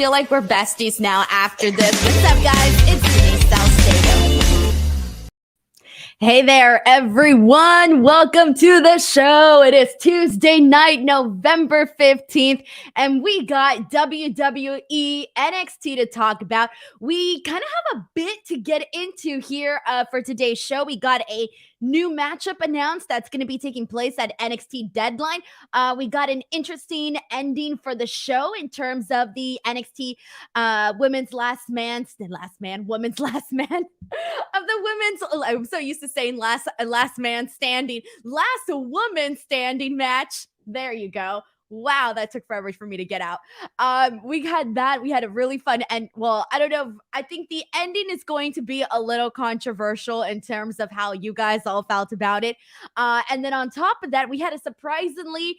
feel like we're besties now after this. What's up, guys? It's Denise Salcedo. Hey there, everyone. Welcome to the show. It is Tuesday night, November 15th, and we got WWE NXT to talk about. We kind of have a bit to get into here for today's show. We got a new matchup announced that's going to be taking place at NXT Deadline. We got an interesting ending for the show in terms of the NXT women's last man of the women's. I'm so used to saying last man standing, last woman standing match. There you go. Wow, that took forever for me to get out. We had that. We had a really fun and I don't know. I think the ending is going to be a little controversial in terms of how you guys all felt about it. And then on top of that, we had a surprisingly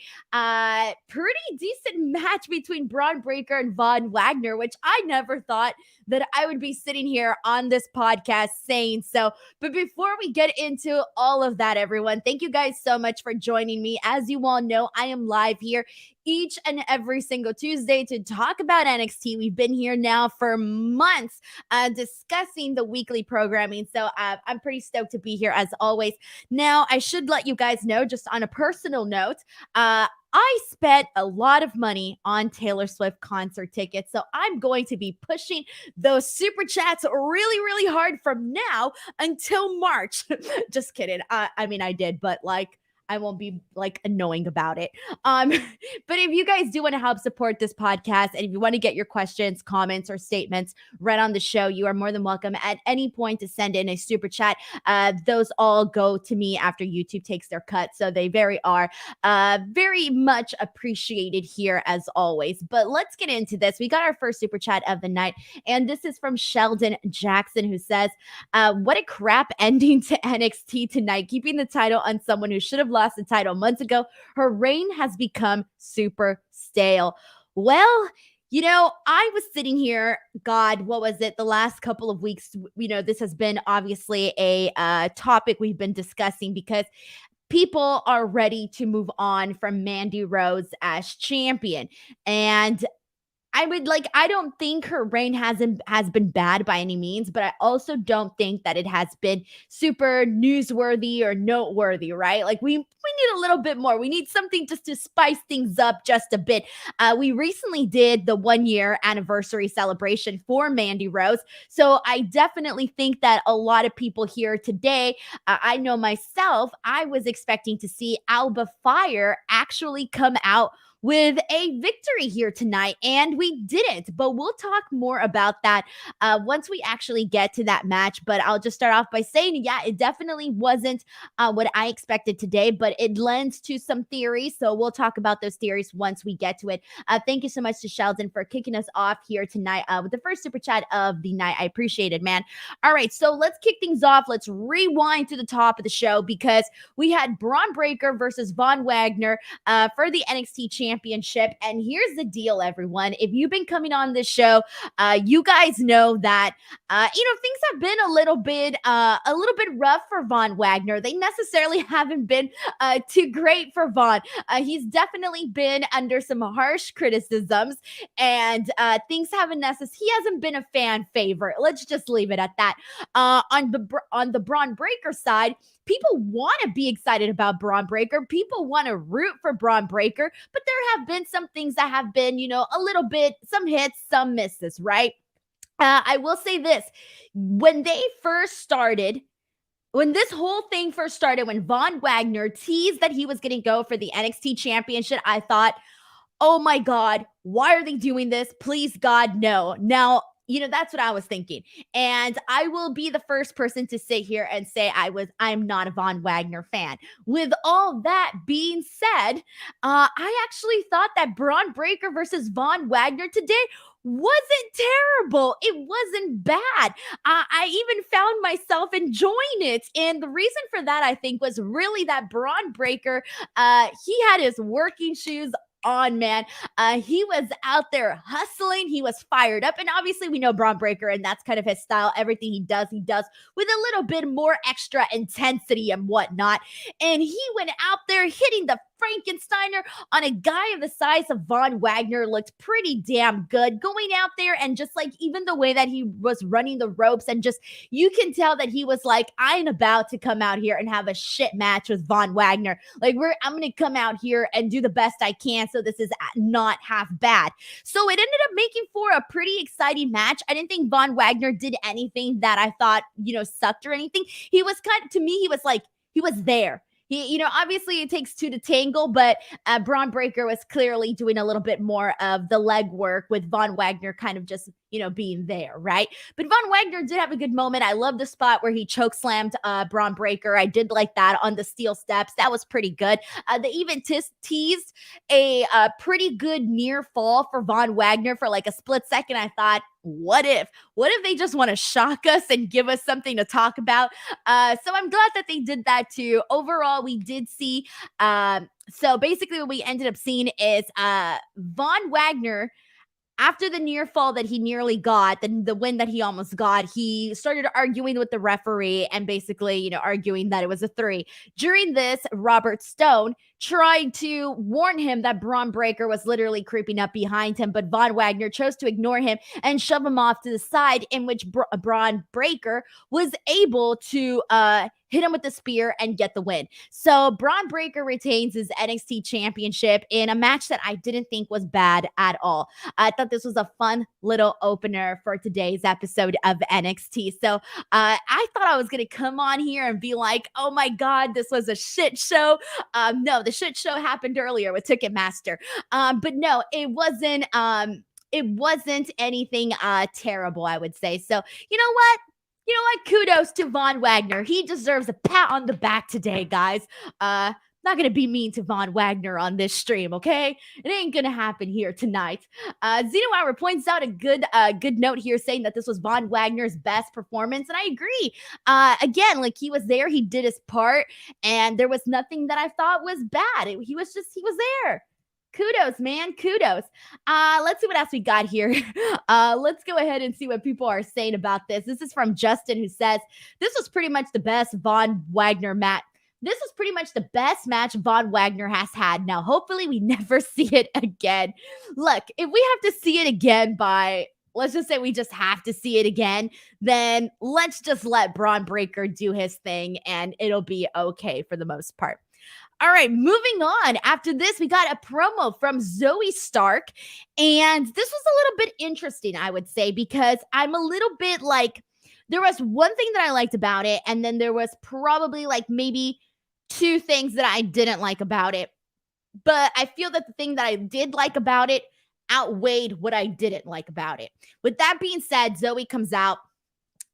pretty decent match between Bron Breakker and Von Wagner, which I never thought that I would be sitting here on this podcast saying so. But before we get into all of that, everyone, thank you guys so much for joining me. As you all know, I am live here each and every single Tuesday to talk about NXT. We've been here now for months discussing the weekly programming. So I'm pretty stoked to be here as always. Now, I should let you guys know, just on a personal note, I spent a lot of money on Taylor Swift concert tickets, so I'm going to be pushing those super chats really, really hard from now until March. Just kidding. I mean, I did, but I won't be annoying about it. But if you guys do want to help support this podcast, and if you want to get your questions, comments, or statements read on the show, you are more than welcome at any point to send in a super chat. Those all go to me after YouTube takes their cut. So they very much appreciated here as always. But let's get into this. We got our first super chat of the night, and this is from Sheldon Jackson, who says, what a crap ending to NXT tonight, keeping the title on someone who should have lost the title months ago. Her reign has become super stale. Well, I was sitting here, God, what was it? The last couple of weeks, this has been obviously a topic we've been discussing because people are ready to move on from Mandy Rose as champion. And I don't think her reign has been bad by any means, but I also don't think that it has been super newsworthy or noteworthy, right? We need a little bit more. We need something just to spice things up just a bit. We recently did the 1-year anniversary celebration for Mandy Rose. So I definitely think that a lot of people here today, I know myself, I was expecting to see Alba Fyre actually come out with a victory here tonight, and we didn't, but we'll talk more about that once we actually get to that match. But I'll just start off by saying, yeah, it definitely wasn't what I expected today, but it lends to some theories, so we'll talk about those theories once we get to it. Thank you so much to Sheldon for kicking us off here tonight with the first super chat of the night. I appreciate it, man. All right, so let's kick things off. Let's rewind to the top of the show because we had Bron Breakker versus Von Wagner for the NXT Championship. And here's the deal, everyone. If you've been coming on this show, you guys know that things have been a little bit rough for Von Wagner. They necessarily haven't been too great for Von. He's definitely been under some harsh criticisms, and things haven't he hasn't been a fan favorite. Let's just leave it at that. On the Bron Breakker side, people want to be excited about Bron Breakker. People want to root for Bron Breakker, but there have been some things that have been, a little bit, some hits, some misses, right? I will say this. When this whole thing first started, when Von Wagner teased that he was going to go for the NXT Championship, I thought, oh my God, why are they doing this? Please, God, no. Now, that's what I was thinking. And I will be the first person to sit here and say I'm not a Von Wagner fan. With all that being said, I actually thought that Bron Breakker versus Von Wagner today wasn't terrible. It wasn't bad. I even found myself enjoying it. And the reason for that, I think, was really that Bron Breakker, he had his working shoes on, man. He was out there hustling. He was fired up. And obviously we know Bron Breakker, and that's kind of his style. Everything he does with a little bit more extra intensity and whatnot. And he went out there hitting the Frankensteiner on a guy of the size of Von Wagner looked pretty damn good going out there, and just like even the way that he was running the ropes, and just you can tell that he was like, I'm about to come out here and have a shit match with Von Wagner. Like, I'm going to come out here and do the best I can so this is not half bad. So it ended up making for a pretty exciting match. I didn't think Von Wagner did anything that I thought, sucked or anything. He was to me, he was there. He, obviously it takes two to tangle, but Bron Breakker was clearly doing a little bit more of the leg work with Von Wagner kind of just, being there, right? But Von Wagner did have a good moment. I love the spot where he choke slammed Bron Breakker. I did like that on the steel steps. That was pretty good. They even teased a pretty good near fall for Von Wagner for like a split second. I thought, what if they just want to shock us and give us something to talk about? So I'm glad that they did that too. Overall, we did see, so basically what we ended up seeing is Von Wagner, after the near fall that he nearly got, the win that he almost got, he started arguing with the referee and basically, arguing that it was a 3. During this, Robert Stone tried to warn him that Bron Breakker was literally creeping up behind him, but Von Wagner chose to ignore him and shove him off to the side, in which Bron Breakker was able to hit him with the spear and get the win. So Bron Breakker retains his NXT championship in a match that I didn't think was bad at all. I thought this was a fun little opener for today's episode of NXT. So I thought I was going to come on here and be like, oh my God, this was a shit show. No, the shit show happened earlier with Ticketmaster. But no, it wasn't anything terrible, I would say. So you know what? Kudos to Von Wagner. He deserves a pat on the back today, guys. Not going to be mean to Von Wagner on this stream, okay? It ain't going to happen here tonight. Zeno Hour points out a good note here saying that this was Von Wagner's best performance, and I agree. Again, like, he was there, he did his part, and there was nothing that I thought was bad. He was there. Kudos, man. Kudos. Let's see what else we got here. Let's go ahead and see what people are saying about this. This is from Justin, who says, this was pretty much the best Von Wagner match. This is pretty much the best match Von Wagner has had. Now, hopefully we never see it again. Look, if we have to see it again let's just say we just have to see it again, then let's just let Bron Breakker do his thing and it'll be okay for the most part. All right, moving on. After this, we got a promo from Zoe Stark, and this was a little bit interesting, I would say, because I'm a little bit like, there was one thing that I liked about it, and then there was probably like maybe 2 things that I didn't like about it. But I feel that the thing that I did like about it outweighed what I didn't like about it. With that being said, Zoe comes out,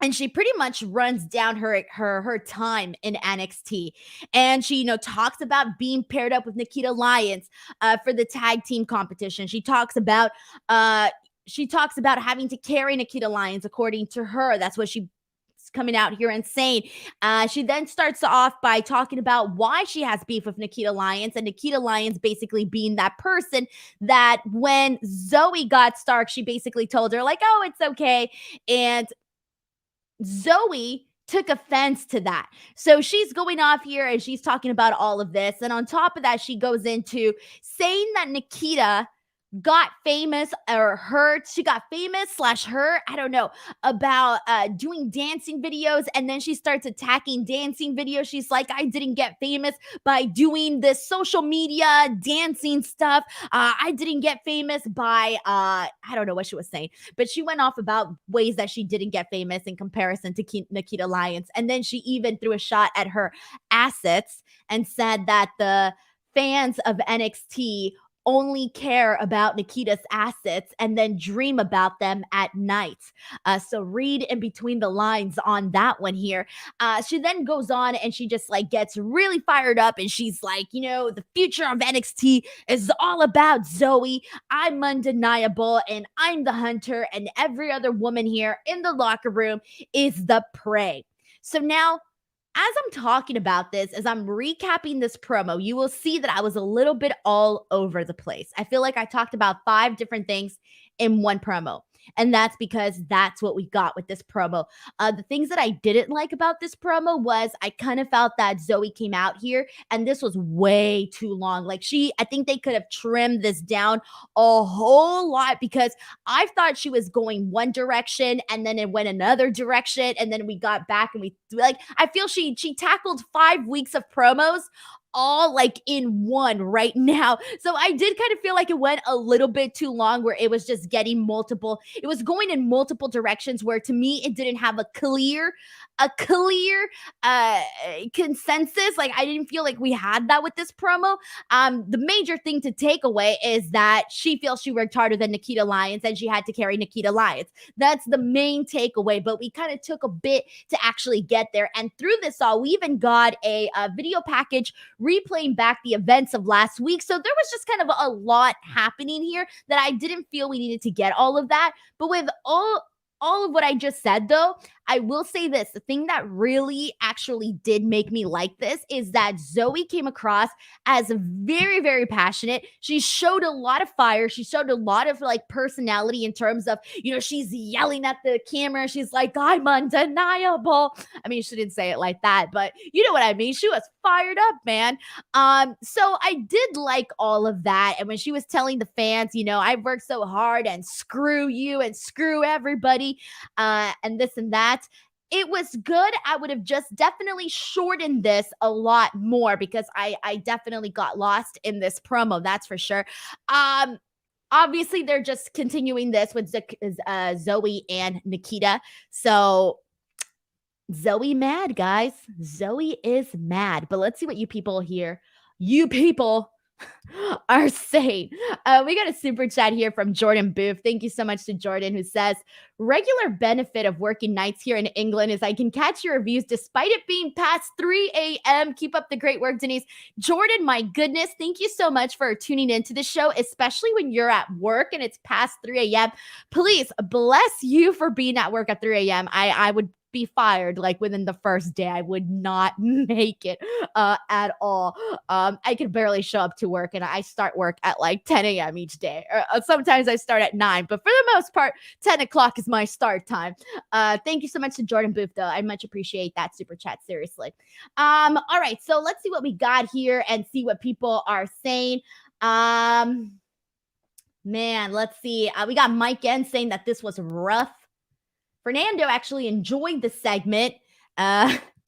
and she pretty much runs down her time in NXT. And she, talks about being paired up with Nikita Lyons for the tag team competition. She talks about having to carry Nikita Lyons, according to her. That's what she's coming out here and saying. She then starts off by talking about why she has beef with Nikita Lyons, and Nikita Lyons basically being that person that when Zoe got Stark, she basically told her like, oh, it's okay. And Zoe took offense to that. So she's going off here and she's talking about all of this. And on top of that, she goes into saying that Nikita got famous, or she got famous / her, I don't know, about doing dancing videos, and then she starts attacking dancing videos. She's like, I didn't get famous by doing this social media dancing stuff. I didn't get famous by I don't know what she was saying, but she went off about ways that she didn't get famous in comparison to Nikita Lyons. And then she even threw a shot at her assets and said that the fans of NXT only care about Nikita's assets and then dream about them at night. So read in between the lines on that one here. She then goes on and she just like gets really fired up, and she's like, the future of NXT is all about Zoe. I'm undeniable and I'm the hunter, and every other woman here in the locker room is the prey. So now, as I'm talking about this, as I'm recapping this promo, you will see that I was a little bit all over the place. I feel like I talked about 5 different things in one promo. And that's because that's what we got with this promo. The things that I didn't like about this promo was I kind of felt that Zoe came out here and this was way too long. Like I think they could have trimmed this down a whole lot because I thought she was going one direction and then it went another direction and then we got back and I feel she tackled 5 weeks of promos all like in one right now. So I did kind of feel like it went a little bit too long where it was just getting it was going in multiple directions where to me it didn't have a clear consensus. Like I didn't feel like we had that with this promo. The major thing to take away is that she feels she worked harder than Nikita Lyons and she had to carry Nikita Lyons. That's the main takeaway, but we kind of took a bit to actually get there. And through this all, we even got a video package replaying back the events of last week. So there was just kind of a lot happening here that I didn't feel we needed to get all of that. But with all of what I just said, though, I will say this. The thing that really actually did make me like this is that Zoe came across as very, very passionate. She showed a lot of fire. She showed a lot of like personality in terms of, she's yelling at the camera. She's like, I'm undeniable. I mean, she didn't say it like that, but you know what I mean? She was fired up, man. So I did like all of that. And when she was telling the fans, I've worked so hard and screw you and screw everybody, and this and that, it was good. I would have just definitely shortened this a lot more because I definitely got lost in this promo. That's for sure. Obviously, they're just continuing this with Zoe and Nikita. So Zoe mad, guys. Zoe is mad. But let's see what you people are saying. We got a super chat here from Jordan Booth. Thank you so much to Jordan, who says, regular benefit of working nights here in England is I can catch your reviews despite it being past 3 a.m. Keep up the great work, Denise. Jordan, my goodness, thank you so much for tuning into the show, especially when you're at work and it's past 3 a.m. Please, bless you for being at work at 3 a.m. I would be fired like within the first day. I would not make it at all. I can barely show up to work and I start work at like 10 a.m. each day. Sometimes I start at 9, but for the most part, 10 o'clock is my start time. Thank you so much to Jordan Booth, though. I much appreciate that super chat, seriously. All right, so let's see what we got here and see what people are saying. Man, let's see. We got Mike N saying that this was rough. Fernando actually enjoyed the segment.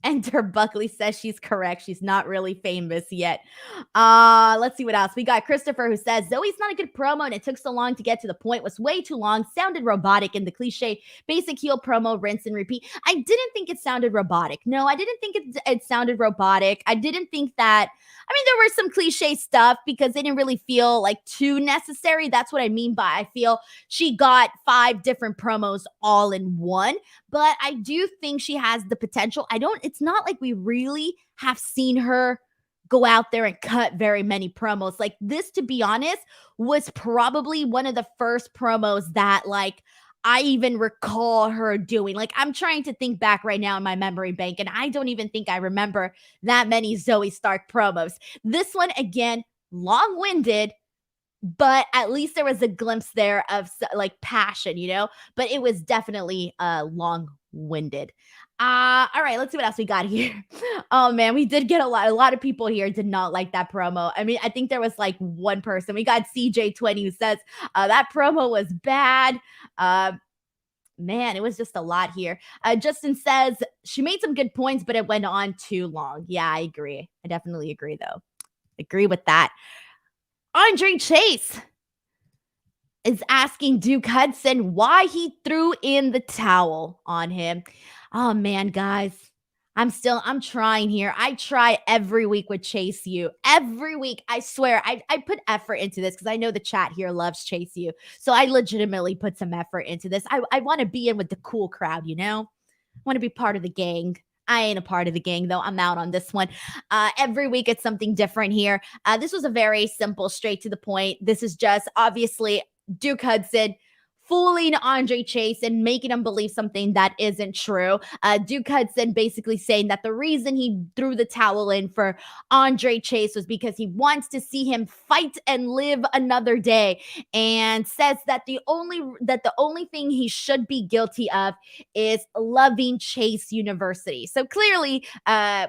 Enter Buckley says she's correct. She's not really famous yet. Let's see what else. We got Christopher who says, Zoe's not a good promo and it took so long to get to the point. Was way too long. Sounded robotic in the cliche basic heel promo, rinse and repeat. I didn't think it sounded robotic. No, I didn't think it sounded robotic. I didn't think that. I mean, there were some cliche stuff because they didn't really feel like too necessary. That's what I mean by I feel she got 5 different promos all in one. But I do think she has the potential. It's not like we really have seen her go out there and cut very many promos. Like this, to be honest, was probably one of the first promos that like I even recall her doing. Like I'm trying to think back right now in my memory bank, and I don't even think I remember that many Zoe Stark promos. This one, again, long-winded, but at least there was a glimpse there of like passion, but it was definitely long-winded. All right, let's see what else we got here. Oh man, we did get a lot of people here did not like that promo. I mean, I think there was like one person. We got CJ20 who says that promo was bad. Man, it was just a lot here. Justin says she made some good points, but it went on too long. Yeah, I agree. I definitely agree though. Agree with that. Andre Chase is asking Duke Hudson why he threw in the towel on him. Oh man, guys, I'm trying here. I try every week with Chase U. Every week, I swear, I put effort into this because I know the chat here loves Chase U. So I legitimately put some effort into this. I want to be in with the cool crowd, I want to be part of the gang. I ain't a part of the gang, though. I'm out on this one. Every week, it's something different here. This was a very simple, straight to the point. This is just, obviously, Duke Hudson fooling Andre Chase and making him believe something that isn't true. Duke Hudson basically saying that the reason he threw the towel in for Andre Chase was because he wants to see him fight and live another day, and says that the only thing he should be guilty of is loving Chase University. So clearly,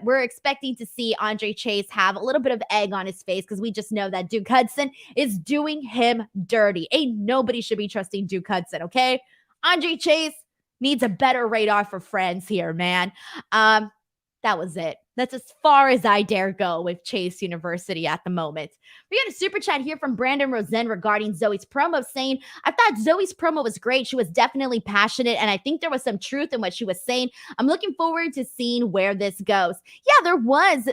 we're expecting to see Andre Chase have a little bit of egg on his face, because we just know that Duke Hudson is doing him dirty. Ain't nobody should be trusting Duke Hudson, okay? Andre Chase needs a better radar for friends here, man. That was it. That's as far as I dare go with Chase University at the moment. We got a super chat here from Brandon Rosen regarding Zoe's promo, saying, I thought Zoe's promo was great. She was definitely passionate, and I think there was some truth in what she was saying. I'm looking forward to seeing where this goes. Yeah,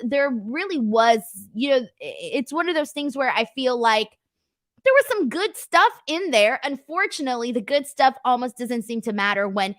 there really was, it's one of those things where I feel like there was some good stuff in there. Unfortunately, the good stuff almost doesn't seem to matter when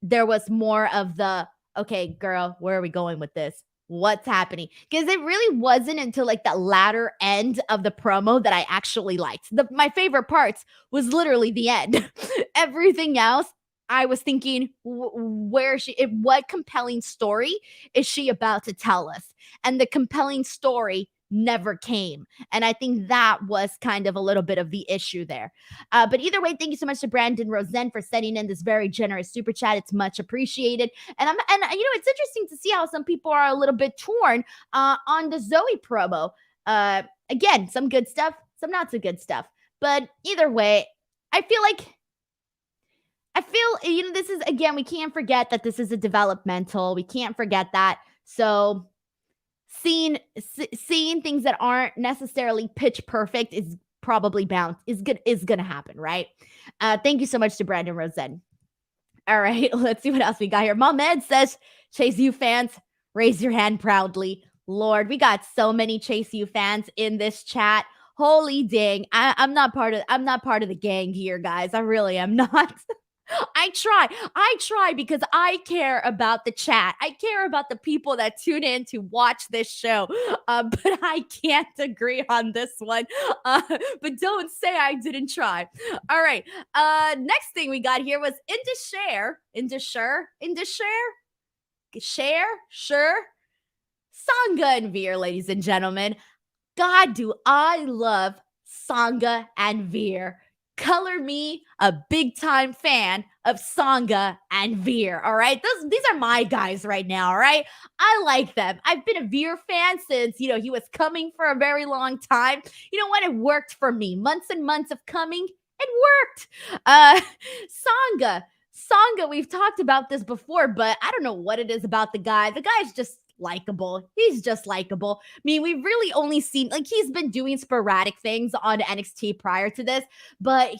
there was more of the, okay, girl, where are we going with this? What's happening? Because it really wasn't until like the latter end of the promo that I actually liked. My favorite parts was literally the end. Everything else, I was thinking, what compelling story is she about to tell us? And the compelling story never came. And I think that was kind of a little bit of the issue there. But either way, thank you so much to Brandon Rosen for sending in this very generous super chat. It's much appreciated. And it's interesting to see how some people are a little bit torn on the Zoe promo. Again, some good stuff, some not so good stuff. But either way, I feel, this is, again, we can't forget that this is a developmental. We can't forget that. So seeing things that aren't necessarily pitch perfect is probably is gonna happen, right? Thank you so much to Brandon Rosen. All right, let's see what else we got here. Mohamed says, Chase U fans, raise your hand proudly. Lord, we got so many Chase U fans in this chat. Holy dang. I'm not part of the gang here, guys. I really am not. I try because I care about the chat. I care about the people that tune in to watch this show. But I can't agree on this one. But don't say I didn't try. All right. Next thing we got here was Sure. Sangha and Veer, ladies and gentlemen. God, do I love Sangha and Veer. Color me a big time fan of Sangha and Veer. All right. These are my guys right now. All right. I like them. I've been a Veer fan since, he was coming for a very long time. You know what? It worked for me. Months and months of coming. It worked. Sangha, we've talked about this before, but I don't know what it is about the guy. The guy's just likable. He's just likable. I mean, we've really only seen, he's been doing sporadic things on NXT prior to this, but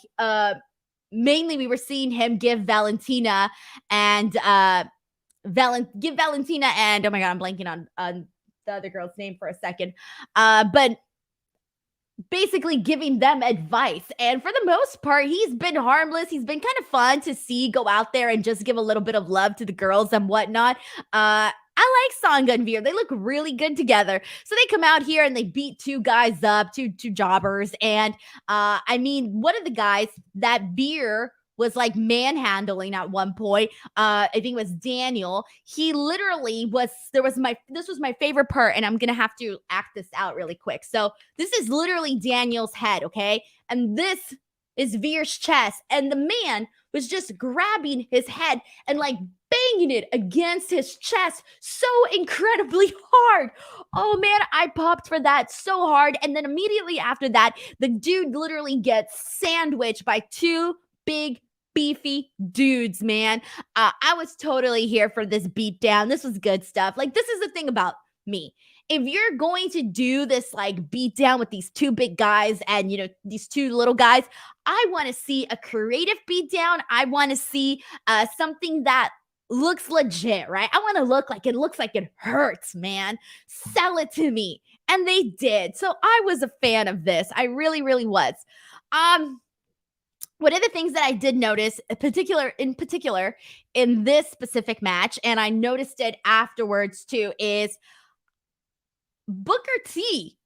mainly we were seeing him give Valentina and oh my God, I'm blanking on the other girl's name for a second. But basically giving them advice. And for the most part, he's been harmless. He's been kind of fun to see go out there and just give a little bit of love to the girls and whatnot. I like Sangha and Veer. They look really good together. So they come out here and they beat two guys up, two jobbers. And one of the guys that Veer was like manhandling at one point. I think it was Daniel. He literally this was my favorite part, and I'm going to have to act this out really quick. So this is literally Daniel's head, okay? And this is Veer's chest. And the man was just grabbing his head and banging it against his chest so incredibly hard. Oh man, I popped for that so hard. And then immediately after that, the dude literally gets sandwiched by two big beefy dudes, man. I was totally here for this beatdown. This was good stuff. This is the thing about me. If you're going to do this beatdown with these two big guys and these two little guys, I want to see a creative beatdown. I want to see something that looks legit, right? I want to look like it hurts, man. Sell it to me. And they did. So I was a fan of this. I really, really was. One of the things that I did notice, in particular in this specific match, and I noticed it afterwards too, is Booker T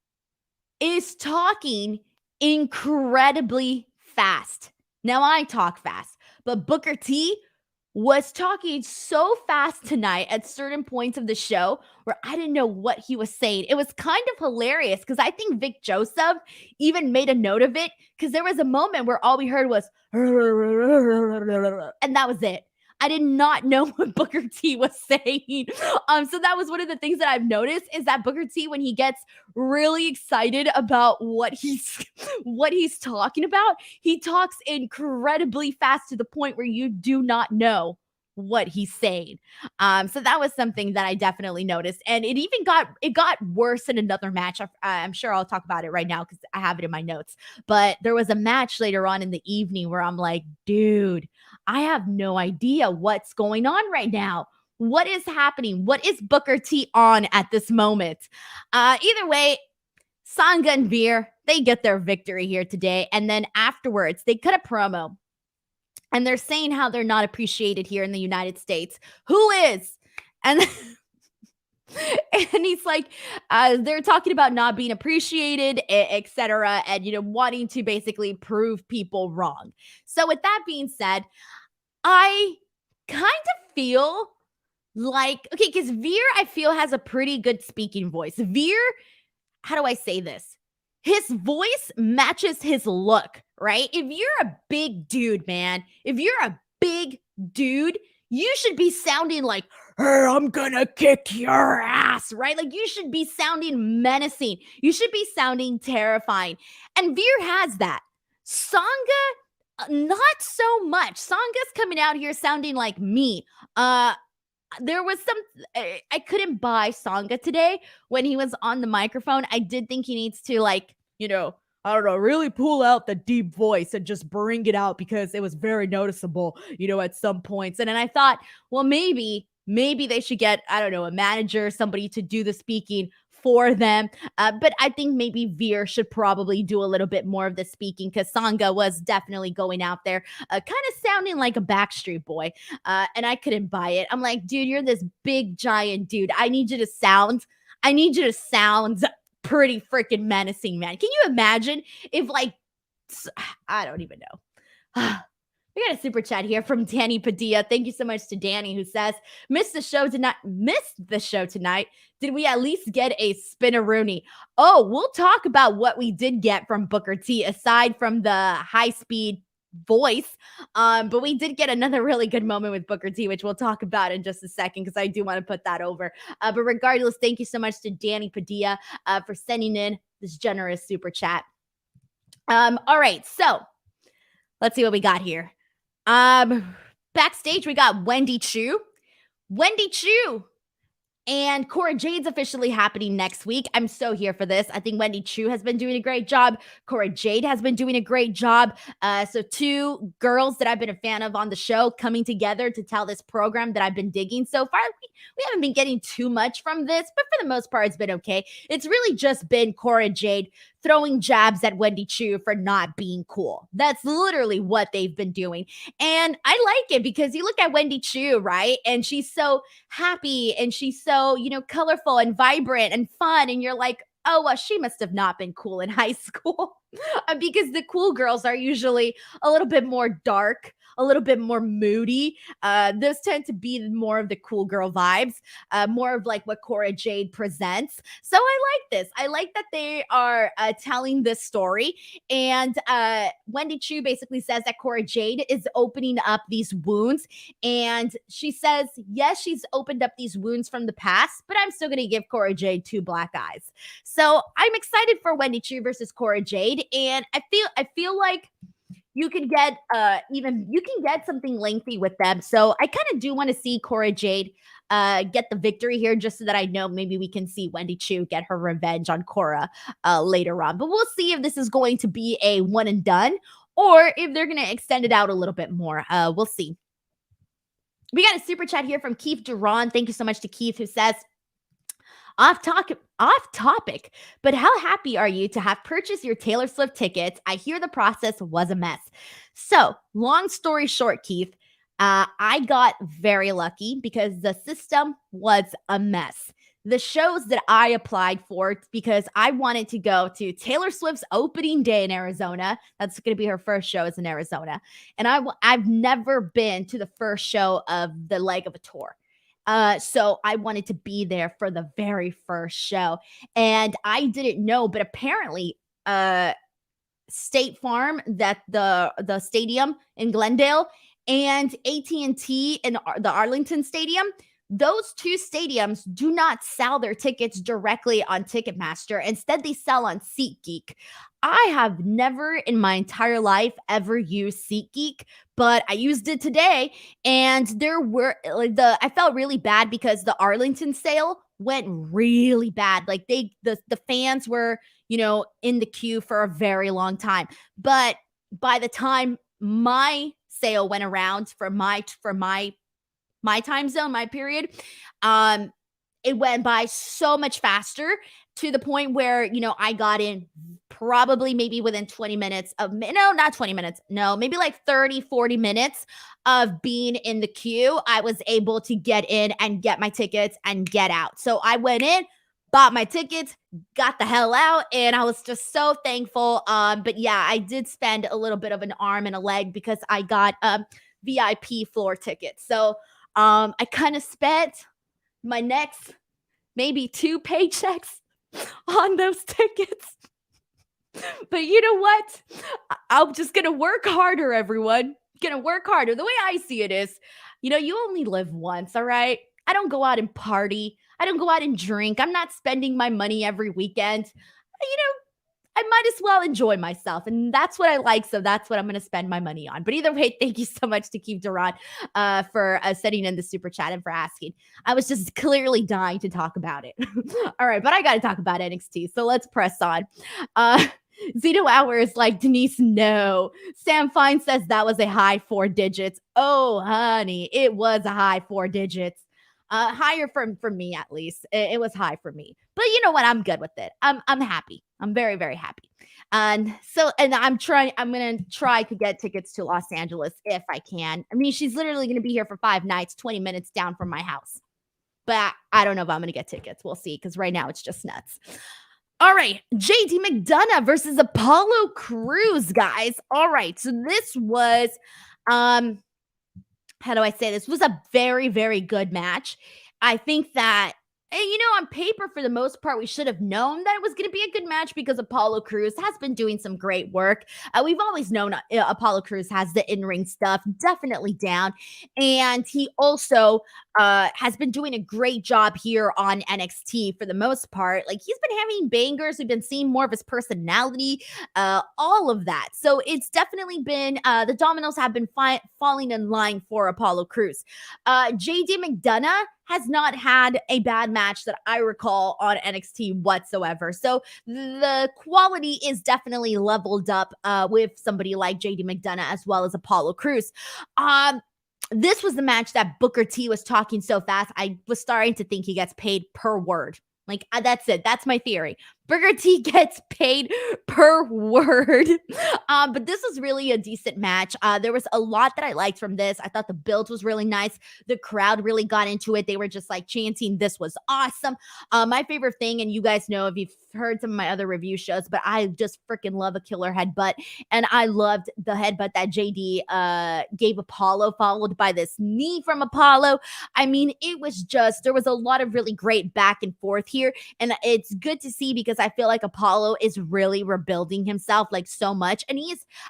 is talking incredibly fast. Now I talk fast, but Booker T was talking so fast tonight at certain points of the show where I didn't know what he was saying. It was kind of hilarious because I think Vic Joseph even made a note of it because there was a moment where all we heard was, and that was it. I did not know what Booker T was saying. So that was one of the things that I've noticed is that Booker T, when he gets really excited about what he's talking about, he talks incredibly fast to the point where you do not know what he's saying. So that was something that I definitely noticed. And it even got worse in another match. I'm sure I'll talk about it right now because I have it in my notes. But there was a match later on in the evening where I'm like, dude, I have no idea what's going on right now. What is happening? What is Booker T on at this moment? Either way, Sangha and Veer, they get their victory here today. And then afterwards, they cut a promo. And they're saying how they're not appreciated here in the United States. Who is? And and he's like, they're talking about not being appreciated, etc., and wanting to basically prove people wrong. So with that being said, I kind of feel like, okay, because Veer, I feel, has a pretty good speaking voice. Veer, how do I say this? His voice matches his look, right? If you're a big dude, man, if you're a big dude, you should be sounding like, hey, I'm gonna kick your ass, right? Like you should be sounding menacing. You should be sounding terrifying. And Veer has that. Sangha, not so much. Sanga's coming out here sounding like me. There was I couldn't buy Sangha today when he was on the microphone. I did think he needs to I don't know, really pull out the deep voice and just bring it out because it was very noticeable, at some points. And then I thought, well, maybe they should get, I don't know, a manager, somebody to do the speaking for them. But I think maybe Veer should probably do a little bit more of the speaking because Sangha was definitely going out there kind of sounding like a Backstreet Boy. And I couldn't buy it. I'm like, dude, you're this big giant dude. I need you to sound pretty freaking menacing, man. Can you imagine if I don't even know. We got a super chat here from Danny Padilla. Thank you so much to Danny who says, missed the show tonight. Did we at least get a spinaroonie? Oh, we'll talk about what we did get from Booker T aside from the high-speed voice. But we did get another really good moment with Booker T, which we'll talk about in just a second because I do want to put that over. But regardless, thank you so much to Danny Padilla for sending in this generous super chat. All right, so let's see what we got here. Backstage, we got Wendy Choo and Cora Jade's officially happening next week. I'm so here for this. I think Wendy Choo has been doing a great job. Cora Jade has been doing a great job. So two girls that I've been a fan of on the show coming together to tell this program that I've been digging so far. We haven't been getting too much from this, but for the most part, it's been okay. It's really just been Cora Jade throwing jabs at Wendy Choo for not being cool. That's literally what they've been doing. And I like it because you look at Wendy Choo, right? And she's so happy and she's so, colorful and vibrant and fun. And you're like, oh, well, she must have not been cool in high school because the cool girls are usually a little bit more dark, a little bit more moody. Those tend to be more of the cool girl vibes, more of like what Cora Jade presents. So I like this. I like that they are telling this story. And Wendy Choo basically says that Cora Jade is opening up these wounds. And she says, yes, she's opened up these wounds from the past, but I'm still going to give Cora Jade 2 black eyes. So I'm excited for Wendy Choo versus Cora Jade. And I feel like you can get something lengthy with them. So I kind of do want to see Cora Jade get the victory here just so that I know maybe we can see Wendy Choo get her revenge on Cora later on. But we'll see if this is going to be a one and done or if they're going to extend it out a little bit more. We'll see. We got a super chat here from Keith Duran. Thank you so much to Keith who says, off topic, but how happy are you to have purchased your Taylor Swift tickets? I hear the process was a mess. So, long story short, Keith, I got very lucky because the system was a mess. the shows that I applied for, because I wanted to go to Taylor Swift's opening day in Arizona. That's going to be her first show is in Arizona. And I've never been to the first show of the leg of a tour. So I wanted to be there for the very first show. And I didn't know, but apparently, State Farm, that the stadium in Glendale, and AT&T in the Arlington Stadium, those two stadiums do not sell their tickets directly on Ticketmaster. Instead, they sell on SeatGeek. I have never in my entire life ever used SeatGeek, but I used it today, and there were I felt really bad because the Arlington sale went really bad. Like the fans were, in the queue for a very long time. But by the time my sale went around for my time zone, my period, it went by so much faster, to the point where, I got in probably maybe within 20 minutes of, no, not 20 minutes. No, maybe like 30, 40 minutes of being in the queue. I was able to get in and get my tickets and get out. So I went in, bought my tickets, got the hell out, and I was just so thankful. But yeah, I did spend a little bit of an arm and a leg because I got VIP floor tickets. So I kind of spent my next maybe 2 paychecks on those tickets. But you know what? I'm just going to work harder, everyone. Going to work harder. The way I see it is, you only live once, all right? I don't go out and party. I don't go out and drink. I'm not spending my money every weekend. I might as well enjoy myself. And that's what I like. So that's what I'm going to spend my money on. But either way, thank you so much to Keith Durant for sending in the super chat and for asking. I was just clearly dying to talk about it. All right, but I got to talk about NXT. So let's press on. Zeno Hour is like, Denise, no. Sam Fine says that was a high 4 digits. Oh, honey, it was a high 4 digits. Higher for me, at least. It was high for me. But you know what? I'm good with it. I'm happy. I'm very, very happy. And I'm going to try to get tickets to Los Angeles if I can. I mean, she's literally going to be here for 5 nights, 20 minutes down from my house. But I don't know if I'm going to get tickets. We'll see, because right now it's just nuts. All right, JD McDonagh versus Apollo Crews, guys. All right, so this was, how do I say this? It was a very, very good match. I think that, on paper, for the most part, we should have known that it was going to be a good match because Apollo Crews has been doing some great work. We've always known Apollo Crews has the in-ring stuff definitely down. And he also has been doing a great job here on NXT for the most part. Like, he's been having bangers. We've been seeing more of his personality, all of that. So it's definitely been, the dominoes have been falling in line for Apollo Crews. JD McDonagh has not had a bad match that I recall on NXT whatsoever. So the quality is definitely leveled up with somebody like JD McDonagh as well as Apollo Crews. This was the match that Booker T was talking so fast. I was starting to think he gets paid per word. Like, that's it. That's my theory. Booker T gets paid per word. But this was really a decent match. There was a lot that I liked from this. I thought the build was really nice. The crowd really got into it. They were just like chanting, "This was awesome." My favorite thing, and you guys know if you've heard some of my other review shows, but I just freaking love a killer headbutt. And I loved the headbutt that JD gave Apollo, followed by this knee from Apollo. I mean, it was just, there was a lot of really great back and forth here. And it's good to see because I feel like Apollo is really rebuilding himself like so much. And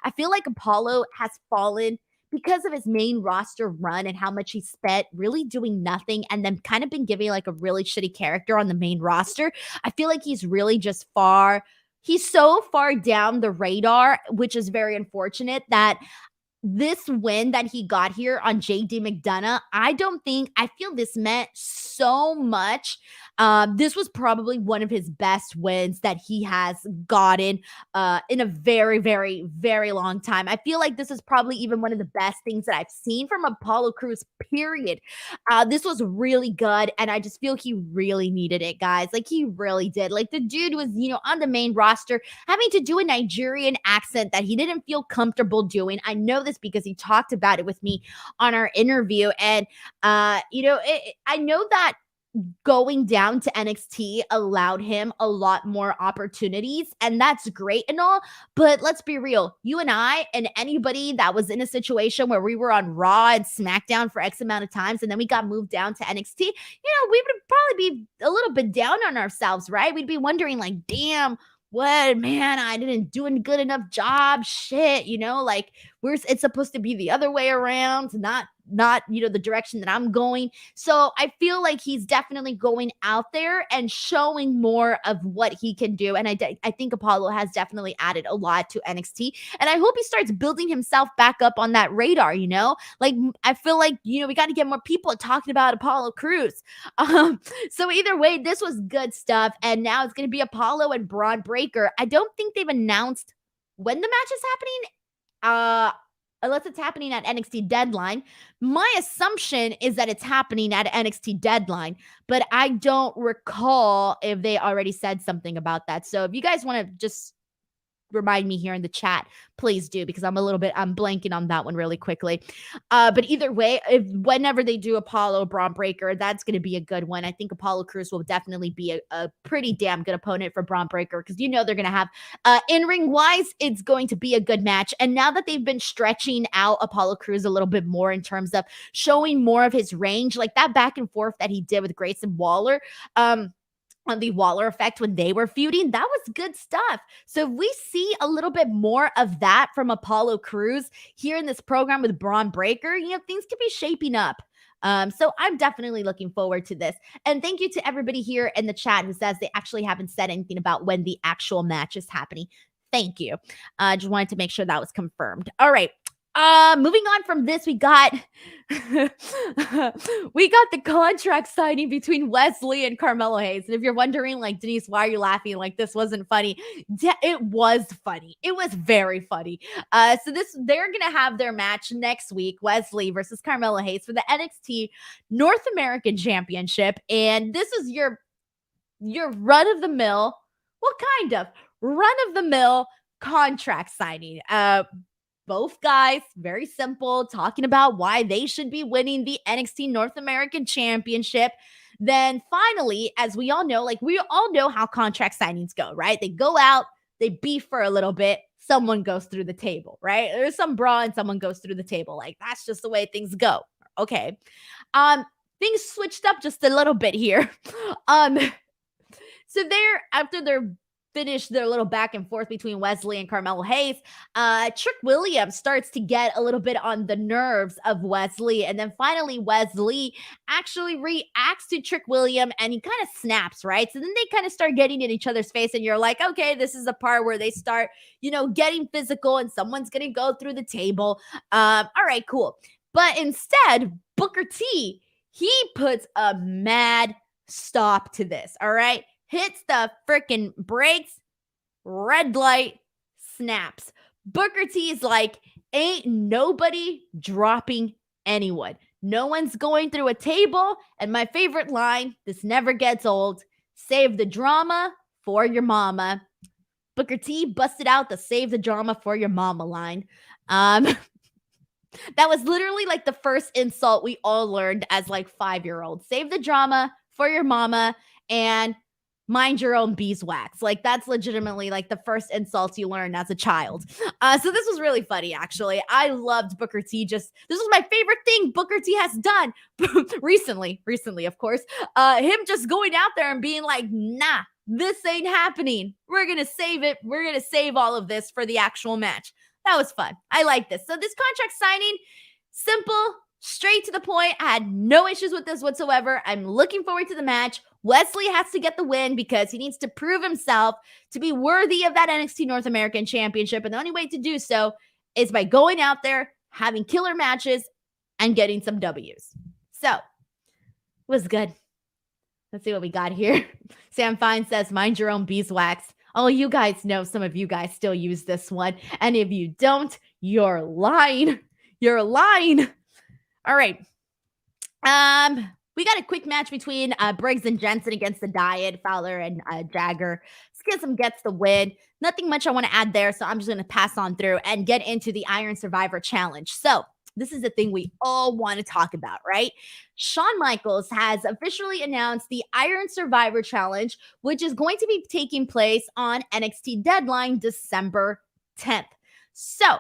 I feel like Apollo has fallen because of his main roster run and how much he spent really doing nothing and then kind of been giving like a really shitty character on the main roster. I feel like he's really just he's so far down the radar, which is very unfortunate that this win that he got here on JD McDonagh, I feel this meant so much. This was probably one of his best wins that he has gotten in a very, very, very long time. I feel like this is probably even one of the best things that I've seen from Apollo Crews, period. This was really good, and I just feel he really needed it, guys. Like, he really did. Like, the dude was, on the main roster having to do a Nigerian accent that he didn't feel comfortable doing. I know this because he talked about it with me on our interview. And, I know that going down to NXT allowed him a lot more opportunities, and that's great and all, but let's be real. You and I and anybody that was in a situation where we were on Raw and Smackdown for X amount of times and then we got moved down to NXT, we would probably be a little bit down on ourselves, right? We'd be wondering like, damn, what, man, I didn't do a good enough job. Shit, like it's supposed to be the other way around, not the direction that I'm going. So I feel like he's definitely going out there and showing more of what he can do. And I think Apollo has definitely added a lot to NXT. And I hope he starts building himself back up on that radar, Like, I feel like, we got to get more people talking about Apollo Crews. So either way, this was good stuff. And now it's going to be Apollo and Bron Breakker. I don't think they've announced when the match is happening. Unless it's happening at NXT Deadline. My assumption is that it's happening at NXT Deadline, but I don't recall if they already said something about that. So if you guys want to just remind me here in the chat, please do, because I'm blanking on that one really quickly. But either way, whenever they do Apollo Bron Breakker, that's going to be a good one. I think Apollo Crews will definitely be a pretty damn good opponent for Bron Breakker, because they're going to have in-ring wise, it's going to be a good match. And now that they've been stretching out Apollo Crews a little bit more in terms of showing more of his range, like that back and forth that he did with Grayson Waller, on the Waller effect when they were feuding, that was good stuff. So if we see a little bit more of that from Apollo Crews here in this program with Bron Breakker, things could be shaping up. So I'm definitely looking forward to this. And thank you to everybody here in the chat who says they actually haven't said anything about when the actual match is happening. Thank you. Just wanted to make sure that was confirmed. All right. Moving on from this, we got the contract signing between Wesley and Carmelo Hayes. And if you're wondering, like, Denise, why are you laughing? Like, this wasn't funny. It was funny. It was very funny. So they're gonna have their match next week, Wesley versus Carmelo Hayes, for the NXT North American Championship. And this is your run-of-the-mill, well, kind of run-of-the-mill contract signing. Both guys, very simple, talking about why they should be winning the NXT North American Championship. Then finally, as we all know, how contract signings go, right? They go out, they beef for a little bit, someone goes through the table, right? There's some brawl and someone goes through the table. Like, that's just the way things go. Okay. Things switched up just a little bit here. So after they're finished their little back and forth between Wesley and Carmelo Hayes, Trick Williams starts to get a little bit on the nerves of Wesley. And then finally, Wesley actually reacts to Trick Williams and he kind of snaps, right? So then they kind of start getting in each other's face and you're like, okay, this is the part where they start, getting physical and someone's going to go through the table. All right, cool. But instead, Booker T, he puts a mad stop to this, all right? Hits the freaking brakes, red light, snaps. Booker T is like, ain't nobody dropping anyone. No one's going through a table. And my favorite line, this never gets old, save the drama for your mama. Booker T busted out the save the drama for your mama line. That was literally like the first insult we all learned as like 5-year-olds. Save the drama for your mama and mind your own beeswax. Like, that's legitimately like the first insults you learn as a child. So this was really funny, actually. I loved Booker T. This was my favorite thing Booker T has done recently, of course. Him just going out there and being like, nah, this ain't happening. We're going to save it. We're going to save all of this for the actual match. That was fun. I like this. So this contract signing, simple, straight to the point. I had no issues with this whatsoever. I'm looking forward to the match. Wesley has to get the win because he needs to prove himself to be worthy of that NXT North American Championship. And the only way to do so is by going out there, having killer matches, and getting some W's. So, it was good. Let's see what we got here. Sam Fine says, mind your own beeswax. Oh, you guys know, some of you guys still use this one. And if you don't, you're lying. You're lying. All right. We got a quick match between Briggs and Jensen against the Diet, Fowler and Jagger. Schism gets the win. Nothing much I want to add there, so I'm just going to pass on through and get into the Iron Survivor Challenge. So this is the thing we all want to talk about, right? Shawn Michaels has officially announced the Iron Survivor Challenge, which is going to be taking place on NXT Deadline December 10th. So,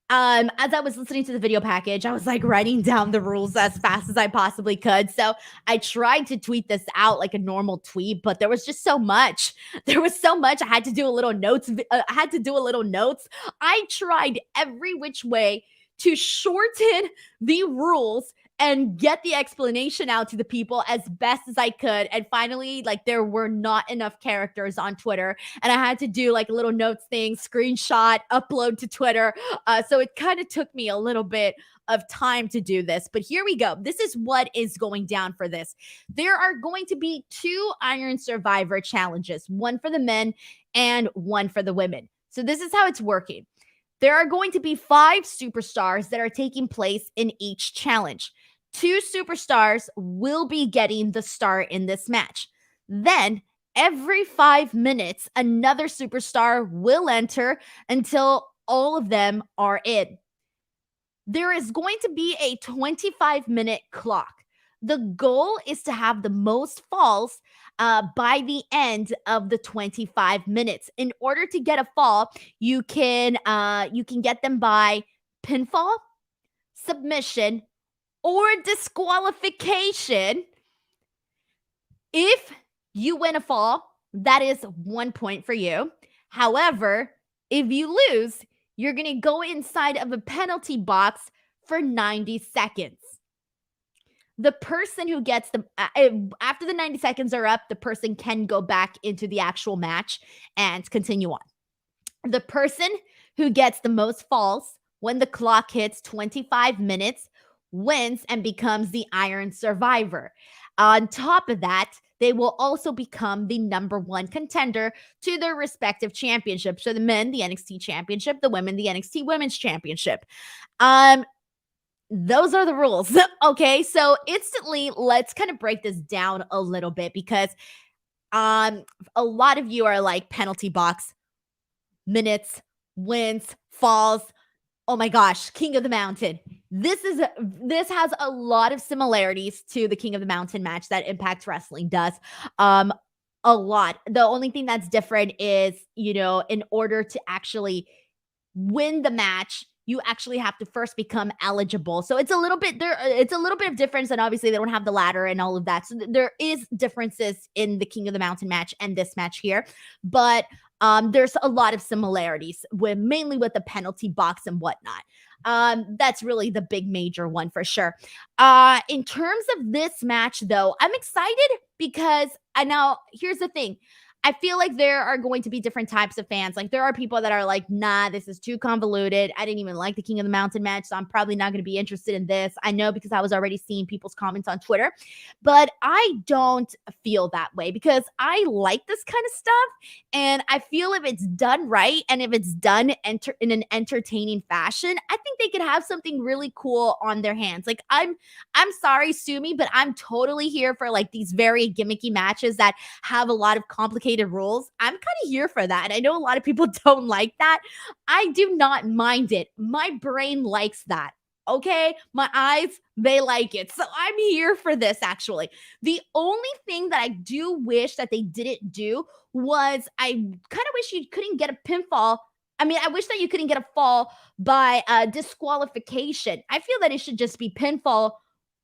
as I was listening to the video package, I was like writing down the rules as fast as I possibly could. So I tried to tweet this out like a normal tweet, but there was just so much. There was so much. I had to do a little notes. I tried every which way to shorten the rules and get the explanation out to the people as best as I could. And finally, like, there were not enough characters on Twitter, and I had to do like a little notes thing, screenshot, upload to Twitter. So it kind of took me a little bit of time to do this, but here we go. This is what is going down for this. There are going to be 2 Iron Survivor challenges, one for the men and one for the women. So this is how it's working. There are going to be 5 superstars that are taking place in each challenge. 2 superstars will be getting the start in this match. Then, every 5 minutes, another superstar will enter until all of them are in. There is going to be a 25-minute clock. The goal is to have the most falls by the end of the 25 minutes. In order to get a fall, you can get them by pinfall, submission, or disqualification. If you win a fall, that is 1 point for you. However, if you lose, you're going to go inside of a penalty box for 90 seconds. The person who gets the after the 90 seconds are up, the person can go back into the actual match and continue on. The person who gets the most falls when the clock hits 25 minutes wins and becomes the Iron Survivor. On top of that, they will also become the number 1 contender to their respective championships. So the men, the NXT Championship, the women, the NXT Women's Championship. Those are the rules. Okay, so instantly, let's kind of break this down a little bit, because a lot of you are like penalty box, minutes, wins, falls. Oh my gosh, King of the Mountain. This has a lot of similarities to the King of the Mountain match that Impact Wrestling does. A lot. The only thing that's different is, in order to actually win the match, you actually have to first become eligible. So it's a little bit of difference, and obviously they don't have the ladder and all of that. So there is differences in the King of the Mountain match and this match here, but there's a lot of similarities mainly with the penalty box and whatnot. That's really the big major one for sure. In terms of this match, though, I'm excited because now here's the thing. I feel like there are going to be different types of fans. Like, there are people that are like, nah, this is too convoluted. I didn't even like the King of the Mountain match, so I'm probably not going to be interested in this. I know, because I was already seeing people's comments on Twitter, but I don't feel that way, because I like this kind of stuff, and I feel if it's done right and if it's done in an entertaining fashion, I think they could have something really cool on their hands. Like, I'm sorry, sue me, but I'm totally here for like these very gimmicky matches that have a lot of complicated rules. I'm kind of here for that. I know a lot of people don't like that. I do not mind it. My brain likes that. Okay, my eyes, they like it. So I'm here for this, actually. The only thing that I do wish that they didn't do was, I kind of wish you couldn't get a pinfall. I mean, I wish that you couldn't get a fall by disqualification. I feel that it should just be pinfall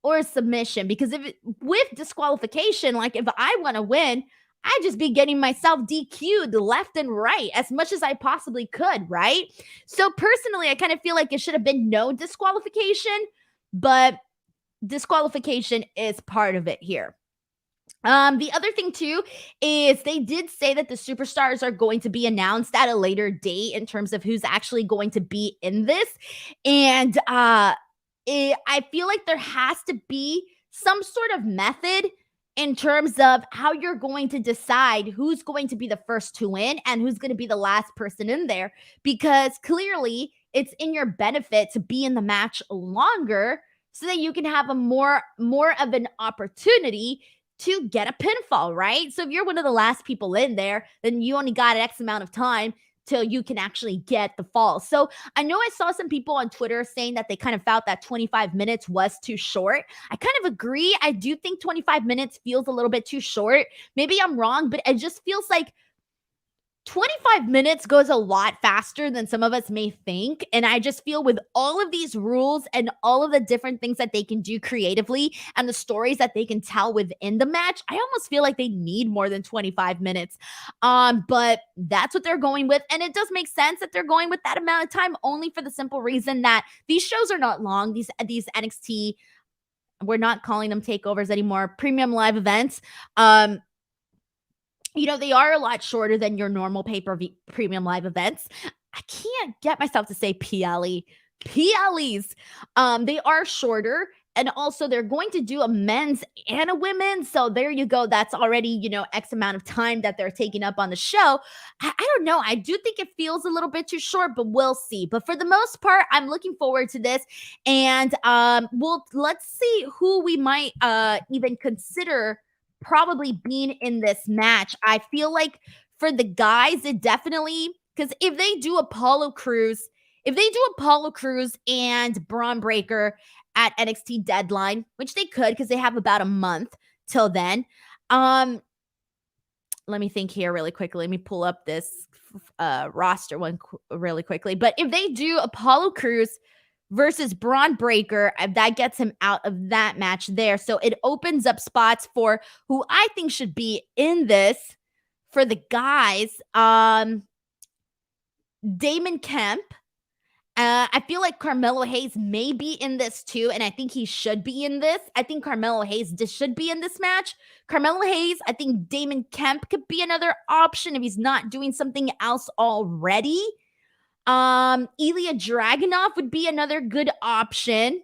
or submission, because with disqualification, like, if I want to win, I'd just be getting myself DQ'd left and right as much as I possibly could, right? So personally, I kind of feel like it should have been no disqualification, but disqualification is part of it here. The other thing too is they did say that the superstars are going to be announced at a later date in terms of who's actually going to be in this. And I feel like there has to be some sort of method in terms of how you're going to decide who's going to be the first to win and who's going to be the last person in there, because clearly it's in your benefit to be in the match longer so that you can have a more of an opportunity to get a pinfall, right? So if you're one of the last people in there, then you only got X amount of time till you can actually get the fall. So I know I saw some people on Twitter saying that they kind of felt that 25 minutes was too short. I kind of agree. I do think 25 minutes feels a little bit too short. Maybe I'm wrong, but it just feels like 25 minutes goes a lot faster than some of us may think. And I just feel with all of these rules and all of the different things that they can do creatively and the stories that they can tell within the match, I almost feel like they need more than 25 minutes. But that's what they're going with. And it does make sense that they're going with that amount of time, only for the simple reason that these shows are not long. These NXT, we're not calling them takeovers anymore, premium live events. They are a lot shorter than your normal pay-per-view premium live events. I can't get myself to say PLEs. They are shorter. And also they're going to do a men's and a women's. So there you go. That's already, X amount of time that they're taking up on the show. I don't know. I do think it feels a little bit too short, but we'll see. But for the most part, I'm looking forward to this. And let's see who we might even consider probably being in this match. I feel like for the guys, it definitely, because if they do Apollo Crews and Bron Breakker at NXT Deadline, which they could because they have about a month till then. Let me think here really quickly. Let me pull up this roster one really quickly. But if they do Apollo Crews versus Bron Breakker, that gets him out of that match there. So it opens up spots for who I think should be in this for the guys. Damon Kemp. I feel like Carmelo Hayes may be in this too, and I think he should be in this. I think Carmelo Hayes should be in this match. Carmelo Hayes, I think Damon Kemp could be another option if he's not doing something else already. Ilya Dragunov would be another good option.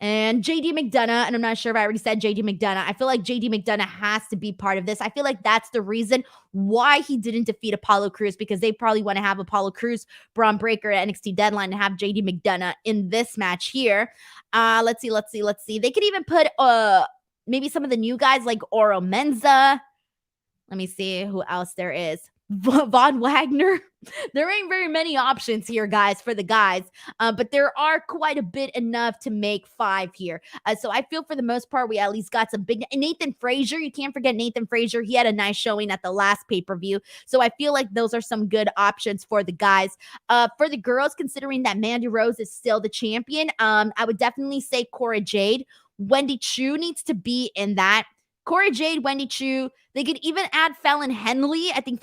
And JD McDonagh, and I'm not sure if I already said JD McDonagh. I feel like JD McDonagh has to be part of this. I feel like that's the reason why he didn't defeat Apollo Crews, because they probably want to have Apollo Crews, Bron Breakker at NXT Deadline, and have JD McDonagh in this match here. Let's see. They could even put maybe some of the new guys like Oro Menza. Let me see who else there is. Von Wagner. There ain't very many options here, guys, for the guys, but there are quite a bit enough to make 5 here. So I feel for the most part, we at least got some big Nathan Frazier. You can't forget Nathan Frazier. He had a nice showing at the last pay-per-view. So I feel like those are some good options for the guys. For the girls, considering that Mandy Rose is still the champion, I would definitely say Cora Jade. Wendy Chu needs to be in that. Cora Jade, Wendy Chu. They could even add Fallon Henley. I think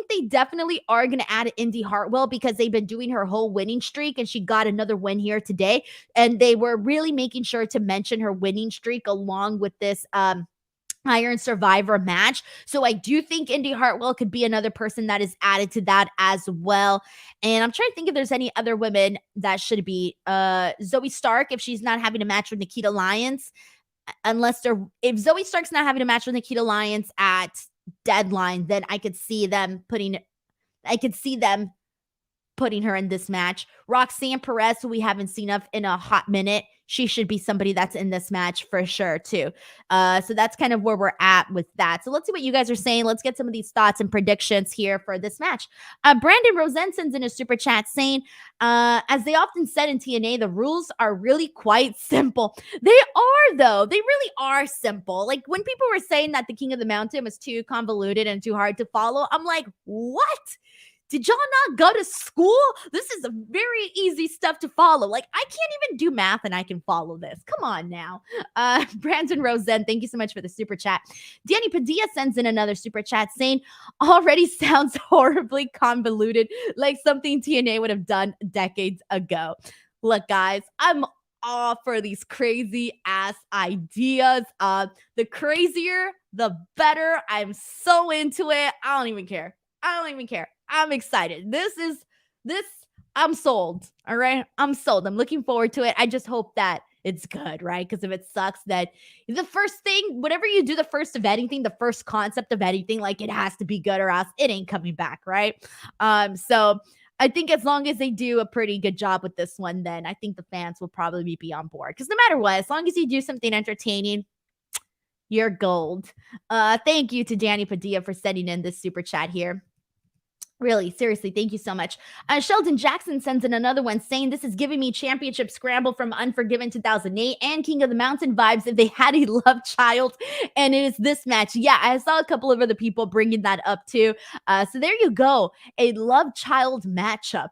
they definitely are going to add Indy Hartwell because they've been doing her whole winning streak and she got another win here today. And they were really making sure to mention her winning streak along with this Iron Survivor match. So I do think Indy Hartwell could be another person that is added to that as well. And I'm trying to think if there's any other women that should be. Zoe Stark, if she's not having a match with Nikita Lyons. If Zoe Stark's not having a match with Nikita Lyons at Deadline, then I could see them putting her in this match. Roxanne Perez, who we haven't seen in a hot minute, she should be somebody that's in this match for sure too. So that's kind of where we're at with that. So let's see what you guys are saying. Let's get some of these thoughts and predictions here for this match. Brandon Rosensen's in a super chat saying, as they often said in TNA, the rules are really quite simple. They are, though. They really are simple. Like when people were saying that the King of the Mountain was too convoluted and too hard to follow, I'm like, what? Did y'all not go to school? This is a very easy stuff to follow. Like, I can't even do math and I can follow this. Come on now. Brandon Rosen, thank you so much for the super chat. Danny Padilla sends in another super chat saying, already sounds horribly convoluted, like something TNA would have done decades ago. Look, guys, I'm all for these crazy ass ideas. The crazier, the better. I'm so into it. I don't even care. I'm excited. I'm sold. All right. I'm sold. I'm looking forward to it. I just hope that it's good, right? Because if it sucks, that the first thing, whatever you do, the first of anything, the first concept of anything, like it has to be good or else it ain't coming back, right? So I think as long as they do a pretty good job with this one, then I think the fans will probably be on board. Because no matter what, as long as you do something entertaining, you're gold. Thank you to Danny Padilla for sending in this super chat here. Really, seriously, thank you so much. Sheldon Jackson sends in another one saying this is giving me championship scramble from Unforgiven 2008 and King of the Mountain vibes if they had a love child, and it is this match. Yeah, I saw a couple of other people bringing that up too. So there you go, a love child matchup.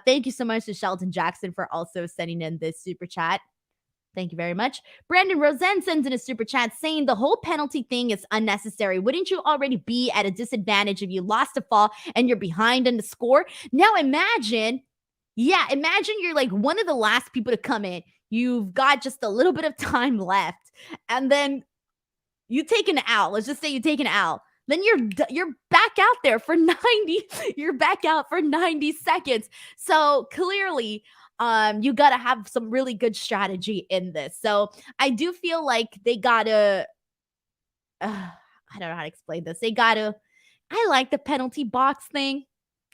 Thank you so much to Sheldon Jackson for also sending in this super chat. Thank you very much. Brandon Rosen sends in a super chat saying the whole penalty thing is unnecessary. Wouldn't you already be at a disadvantage if you lost a fall and you're behind in the score? Now imagine you're like one of the last people to come in. You've got just a little bit of time left. And then you take an L. Let's just say you take an L. Then you're back out there for 90. You're back out for 90 seconds. So clearly, you got to have some really good strategy in this. So I do feel like they got to, I don't know how to explain this. I like the penalty box thing.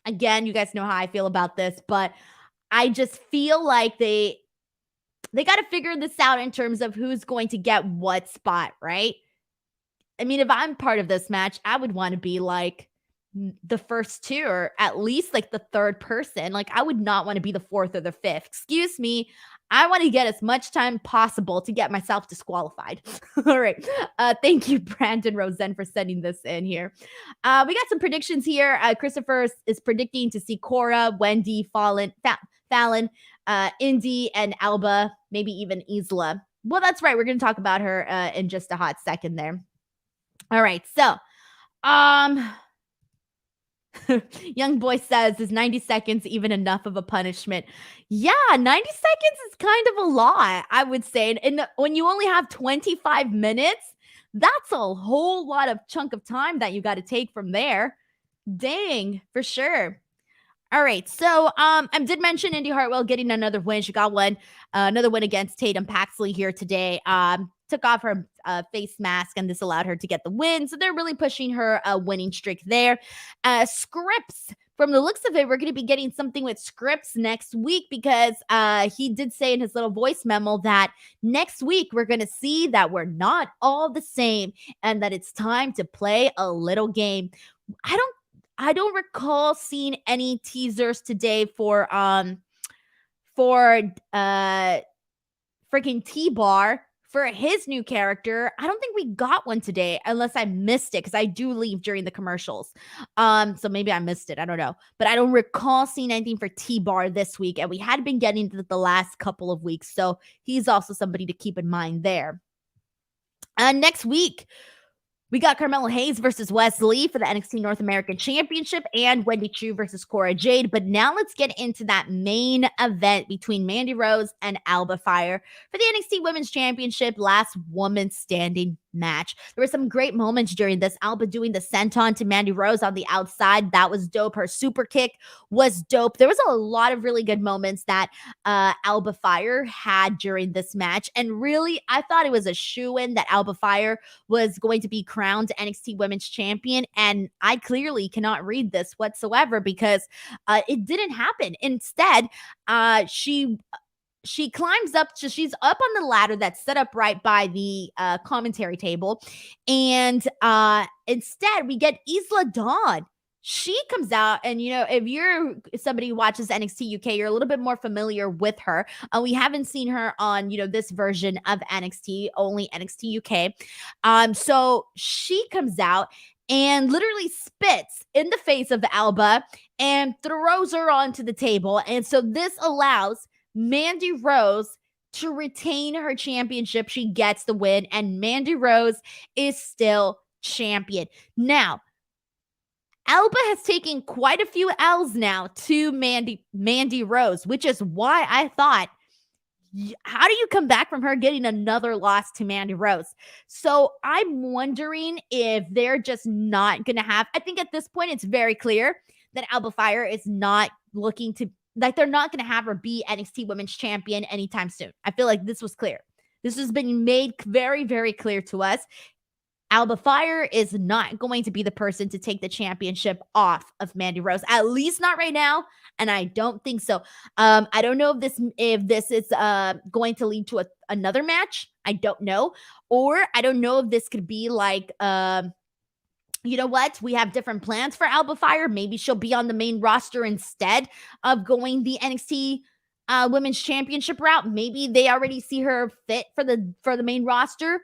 Again, you guys know how I feel about this, but I just feel like they got to figure this out in terms of who's going to get what spot, right? I mean, if I'm part of this match, I would want to be like the first two, or at least like the third person. Like, I would not want to be the fourth or the fifth. Excuse me. I want to get as much time possible to get myself disqualified. All right. Thank you, Brandon Rosen, for sending this in here. We got some predictions here. Christopher is predicting to see Cora, Wendy, Fallon, Indy, and Alba, maybe even Isla. Well, that's right. We're going to talk about her in just a hot second there. All right. So, Young Boy says, is 90 seconds even enough of a punishment? Yeah, 90 seconds is kind of a lot, I would say. And when you only have 25 minutes, that's a whole lot of chunk of time that you got to take from there. Dang, for sure. All right, so I did mention Indy Hartwell getting another win. She got another win against Tatum Paxley here today. Took off her face mask, and this allowed her to get the win. So they're really pushing her winning streak there. Scripps, from the looks of it, we're going to be getting something with Scripps next week, because he did say in his little voice memo that next week we're going to see that we're not all the same and that it's time to play a little game. I don't recall seeing any teasers today for freaking T-Bar for his new character. I don't think we got one today, unless I missed it, because I do leave during the commercials. So maybe I missed it. I don't know. But I don't recall seeing anything for T-Bar this week, and we had been getting to the last couple of weeks. So he's also somebody to keep in mind there. Next week, we got Carmelo Hayes versus Wes Lee for the NXT North American Championship, and Wendy Choo versus Cora Jade. But now let's get into that main event between Mandy Rose and Alba Fyre for the NXT Women's Championship, last woman standing match. There were some great moments during this. Alba doing the senton to Mandy Rose on the outside. That was dope. Her super kick was dope. There was a lot of really good moments that Alba Fyre had during this match. And really, I thought it was a shoo-in that Alba Fyre was going to be crowned NXT Women's Champion. And I clearly cannot read this whatsoever, because it didn't happen. Instead, she climbs up, so she's up on the ladder that's set up right by the commentary table. And instead, we get Isla Dawn. She comes out, and, if you're somebody who watches NXT UK, you're a little bit more familiar with her. We haven't seen her on, this version of NXT, only NXT UK. So she comes out and literally spits in the face of Alba and throws her onto the table. And so this allows Mandy Rose to retain her championship. She gets the win, and Mandy Rose is still champion. Now, Alba has taken quite a few L's now to Mandy Rose, which is why I thought, how do you come back from her getting another loss to Mandy Rose? So I'm wondering if they're just not going to have, I think at this point it's very clear that Alba Fyre is not looking to, like, they're not going to have her be NXT Women's Champion anytime soon. I feel like this was clear. This has been made very, very clear to us. Alba Fyre is not going to be the person to take the championship off of Mandy Rose, at least not right now, and I don't think so. I don't know if this is going to lead to another match. I don't know, or I don't know if this could be like you know what? We have different plans for Alba Fyre. Maybe she'll be on the main roster instead of going the NXT Women's Championship route. Maybe they already see her fit for the main roster.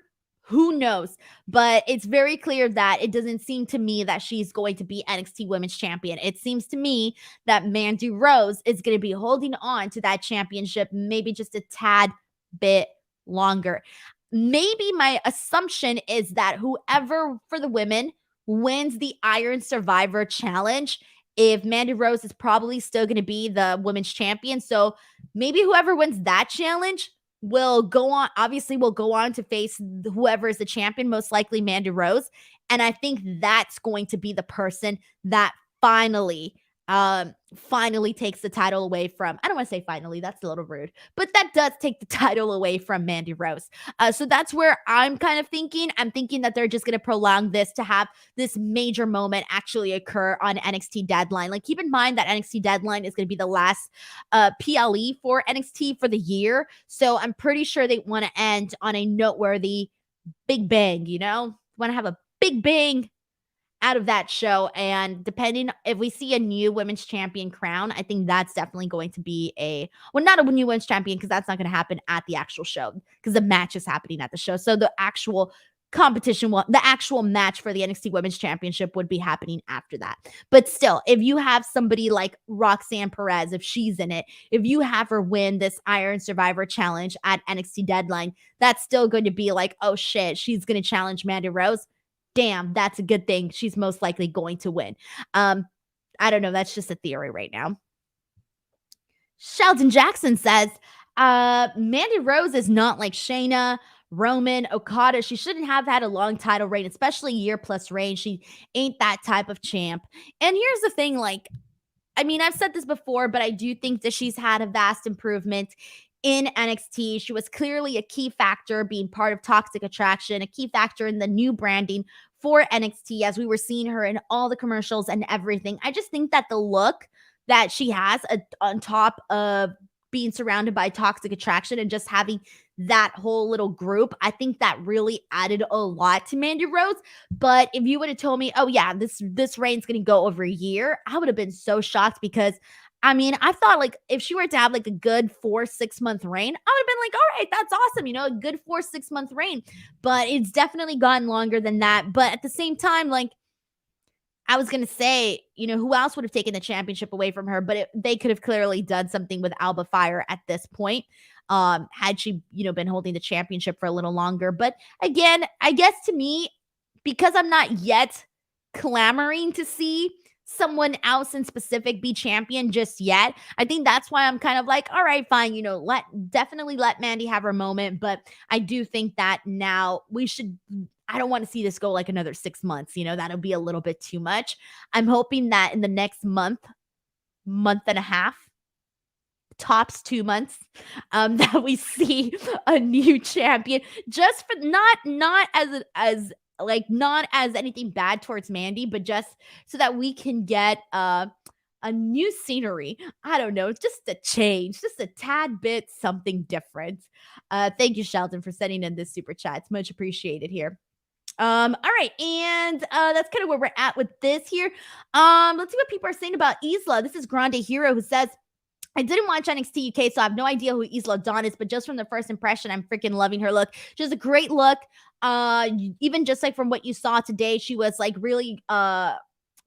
Who knows? But it's very clear that it doesn't seem to me that she's going to be NXT Women's Champion. It seems to me that Mandy Rose is going to be holding on to that championship maybe just a tad bit longer. Maybe my assumption is that whoever for the women wins the Iron Survivor Challenge, if Mandy Rose is probably still going to be the women's champion. So maybe whoever wins that challenge will go on, obviously will go on to face whoever is the champion, most likely Mandy Rose. And I think that's going to be the person that finally takes the title away from, I don't want to say finally, that's a little rude, but that does take the title away from Mandy Rose. So that's where I'm kind of thinking. I'm thinking that they're just going to prolong this to have this major moment actually occur on NXT Deadline. Like, keep in mind that NXT Deadline is going to be the last PLE for NXT for the year. So I'm pretty sure they want to end on a noteworthy big bang, you know? Want to have a big bang out of that show. And depending if we see a new women's champion crown, I think that's definitely going to be not a new women's champion, because that's not going to happen at the actual show, because the match is happening at the show. So the actual competition, the actual match for the NXT Women's Championship would be happening after that. But still, if you have somebody like Roxanne Perez, if she's in it, if you have her win this Iron Survivor Challenge at NXT Deadline, that's still going to be like, oh shit, she's going to challenge Mandy Rose. Damn, that's a good thing. She's most likely going to win. I don't know. That's just a theory right now. Sheldon Jackson says, Mandy Rose is not like Shayna, Roman, Okada. She shouldn't have had a long title reign, especially year-plus reign. She ain't that type of champ. And here's the thing, like, I mean, I've said this before, but I do think that she's had a vast improvement in NXT. She was clearly a key factor being part of Toxic Attraction, a key factor in the new branding for NXT as we were seeing her in all the commercials and everything. I just think that the look that she has on top of being surrounded by Toxic Attraction and just having that whole little group, I think that really added a lot to Mandy Rose. But if you would have told me, oh yeah, this reign's going to go over a year, I would have been so shocked, because I mean, I thought like if she were to have like a good 4-6 month reign, I would have been like, all right, that's awesome. You know, a good 4-6 month reign, but it's definitely gotten longer than that. But at the same time, like, I was going to say, you know, who else would have taken the championship away from her? But they could have clearly done something with Alba Fyre at this point, had she, you know, been holding the championship for a little longer. But again, I guess to me, because I'm not yet clamoring to see someone else in specific be champion just yet, I think that's why I'm kind of like, all right, fine, you know, definitely let Mandy have her moment. But I do think that now I don't want to see this go like another 6 months. You know, that'll be a little bit too much. I'm hoping that in the next month and a half, tops 2 months, that we see a new champion, just for not as anything bad towards Mandy, but just so that we can get a new scenery. I don't know, just a change, just a tad bit something different. Thank you, Sheldon, for sending in this super chat. It's much appreciated here. All right, and that's kind of where we're at with this here. Let's see what people are saying about Isla. This is Grande Hero, who says, I didn't watch NXT UK, so I have no idea who Isla Dawn is, but just from the first impression, I'm freaking loving her look. Just a great look. Even just like from what you saw today, she was like really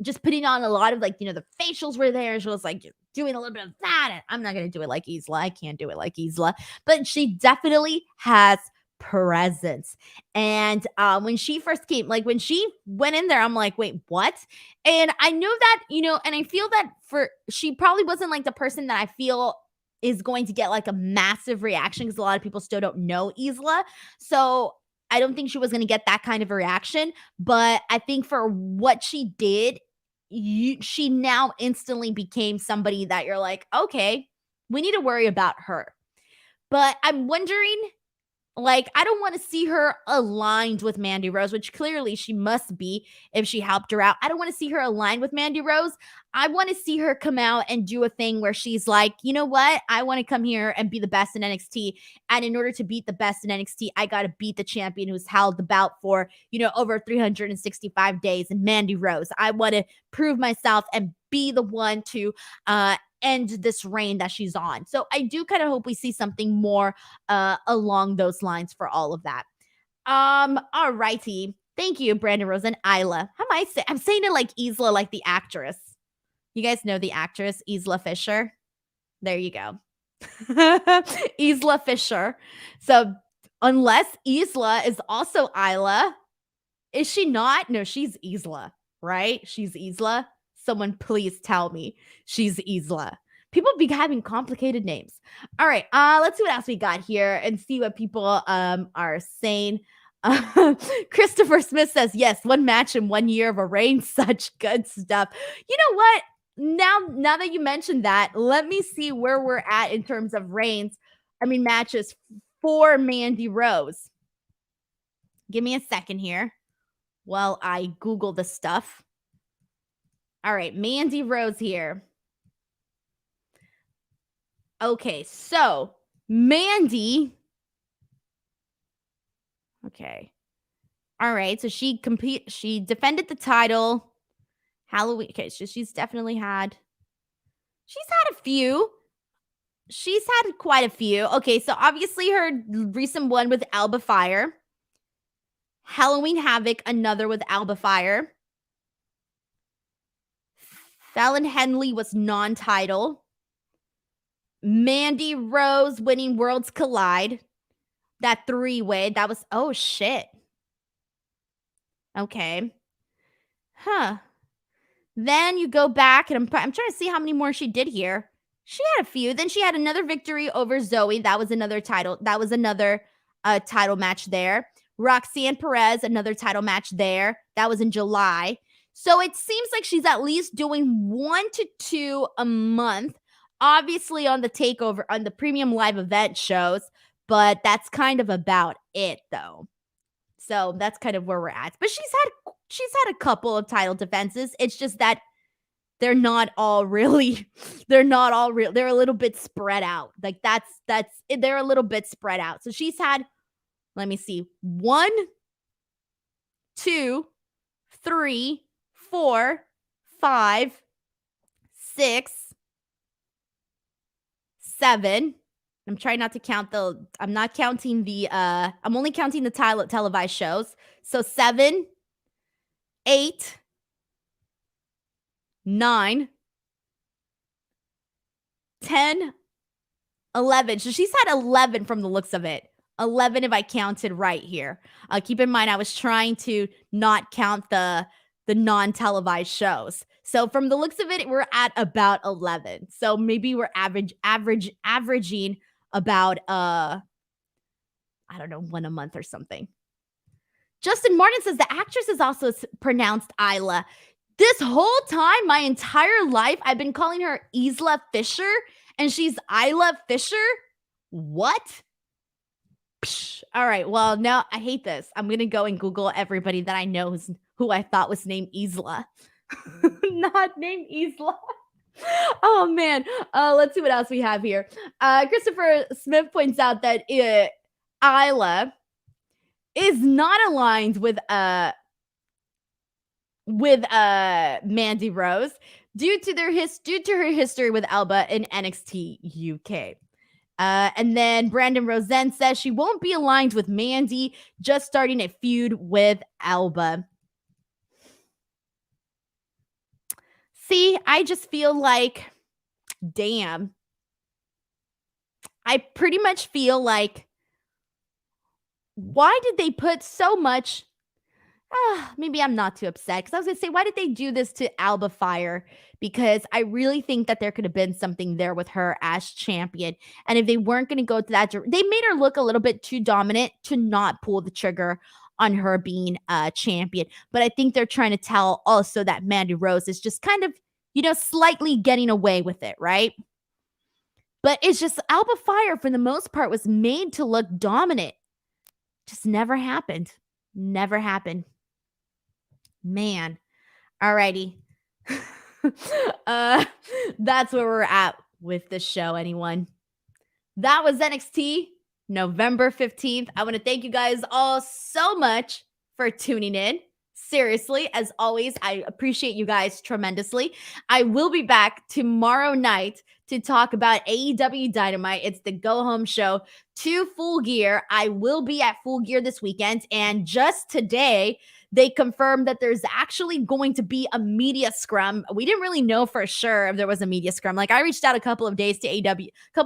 just putting on a lot of, like, you know, the facials were there. She was like doing a little bit of that. And I'm not going to do it like Isla. I can't do it like Isla, but she definitely has presence. And when she first came, like when she went in there, I'm like, wait, what? And I knew that, you know, and I feel that she probably wasn't like the person that I feel is going to get like a massive reaction, because a lot of people still don't know Isla. So I don't think she was going to get that kind of a reaction. But I think for what she did, she now instantly became somebody that you're like, okay, we need to worry about her. But I'm wondering Like, I don't want to see her aligned with Mandy Rose, which clearly she must be if she helped her out. I don't want to see her aligned with Mandy Rose. I want to see her come out and do a thing where she's like, you know what? I want to come here and be the best in NXT. And in order to beat the best in NXT, I got to beat the champion who's held the bout for, over 365 days, and Mandy Rose. I want to prove myself and be the one to end this reign that she's on. So I do kind of hope we see something more along those lines for all of that. All righty. Thank you, Brandon Rose and Isla. How am I saying? I'm saying it like Isla, like the actress. You guys know the actress, Isla Fisher? There you go. Isla Fisher. So unless Isla is also Isla, is she not? No, she's Isla, right? She's Isla. Someone please tell me she's Isla. People be having complicated names. All right, let's see what else we got here and see what people are saying. Christopher Smith says, yes, 1 match in 1 year of a reign. Such good stuff. You know what? Now that you mentioned that, let me see where we're at in terms of matches for Mandy Rose. Give me a second here while I Google the stuff. All right, Mandy Rose here. Okay, so Mandy. Okay. All right, so she defended the title. Halloween. Okay, so she's definitely had a few. She's had quite a few. Okay, so obviously her recent one with Alba Fyre. Halloween Havoc, another with Alba Fyre. Fallon Henley was non-title. Mandy Rose winning Worlds Collide. That 3-way. That was, oh shit. Okay. Huh. Then you go back, and I'm trying to see how many more she did here. She had a few. Then she had another victory over Zoe. That was another title. That was another title match there. Roxanne Perez, another title match there. That was in July. So it seems like she's at least doing 1 to 2 a month. Obviously on the takeover, on the premium live event shows, but that's kind of about it though. So that's kind of where we're at. But she's had a couple of title defenses. It's just that they're not all real. They're a little bit spread out. Like they're a little bit spread out. So she's had, let me see, 1, 2, 3, 4, 5, 6, 7. I'm trying not to count I'm not counting I'm only counting the televised shows. So 7, 8, 9, 10, 11. So she's had 11 from the looks of it. 11 if I counted right here. Keep in mind, I was trying to not count the non-televised shows. So from the looks of it, we're at about 11. So maybe we're averaging about I don't know, 1 a month or something. Justin Martin says the actress is also pronounced Isla. This whole time, my entire life, I've been calling her Isla Fisher, and she's Isla Fisher. What? Psh. All right. Well, now I hate this. I'm gonna go and Google everybody that I know who I thought was named Isla, not named Isla. Oh man. Let's see what else we have here. Christopher Smith points out that Isla is not aligned with Mandy Rose due to her history with Alba in NXT UK. And then Brandon Rosen says she won't be aligned with Mandy, just starting a feud with Alba. See, I just feel like, damn. I pretty much feel like, why did they put so much? Maybe I'm not too upset, because I was going to say, why did they do this to Alba Fyre? Because I really think that there could have been something there with her as champion. And if they weren't going to go to that, they made her look a little bit too dominant to not pull the trigger on her being a champion. But I think they're trying to tell also that Mandy Rose is just kind of, slightly getting away with it, right? But it's just Alba Fyre, for the most part, was made to look dominant. Just never happened. Never happened. Man. Alrighty. That's where we're at with the show, anyone. That was NXT November 15th. I want to thank you guys all so much for tuning in. Seriously, as always, I appreciate you guys tremendously. I will be back tomorrow night to talk about AEW Dynamite. It's the go home show to Full Gear. I will be at Full Gear this weekend. And just today, they confirmed that there's actually going to be a media scrum. We didn't really know for sure if there was a media scrum. Like, I reached out a couple of days ago to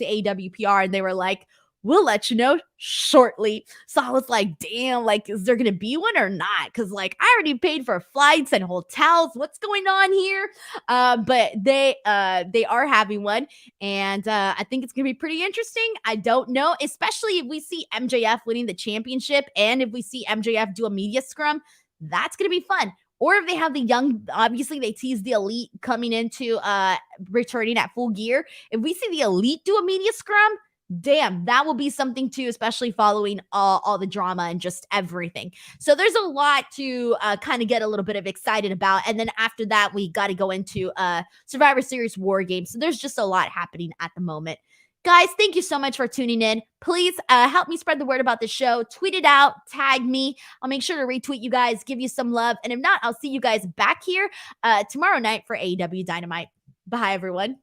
AWPR, and they were like, we'll let you know shortly. So I was like, damn, like, is there going to be one or not? Because, like, I already paid for flights and hotels. What's going on here? But they are having one, and I think it's going to be pretty interesting. I don't know, especially if we see MJF winning the championship, and if we see MJF do a media scrum, that's going to be fun. Or if they have the young, obviously they tease the Elite coming into returning at Full Gear. If we see the Elite do a media scrum, damn, that will be something too, especially following all the drama and just everything. So there's a lot to kind of get a little bit of excited about. And then after that, we got to go into Survivor Series War Games. So there's just a lot happening at the moment. Guys, thank you so much for tuning in. Please help me spread the word about the show. Tweet it out. Tag me. I'll make sure to retweet you guys, give you some love. And if not, I'll see you guys back here tomorrow night for AEW Dynamite. Bye, everyone.